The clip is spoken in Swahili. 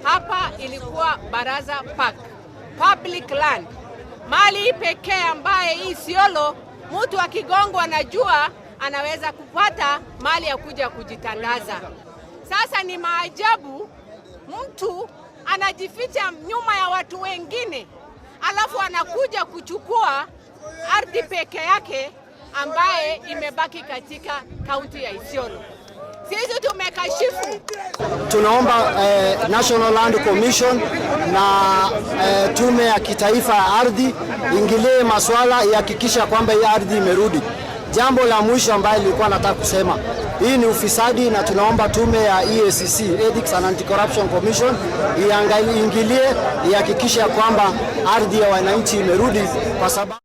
Hapa ilikuwa Baraza Park, public land, mali pekee ambaye hii Isiolo mtu akigongwa anajua anaweza kupata mali ya kuja kujitangaza. Sasa ni maajabu, mtu anajificha nyuma ya watu wengine, alafu anakuja kuchukua ardhi peke yake ambaye imebaki katika kaunti ya Isiolo. Sisi tumekashifu. Tunaomba National Land Commission na tume ya kitaifa ya ardhi ingilie masuala ihakikisha kwamba hii ardhi imerudi. Jambo la mwisho ambayo nilikuwa nataka kusema, hii ni ufisadi na tunaomba tume ya EACC, Ethics and Anti-Corruption Commission, iingilie ihakikisha kwamba ardhi ya wananchi imerudi kwa sababu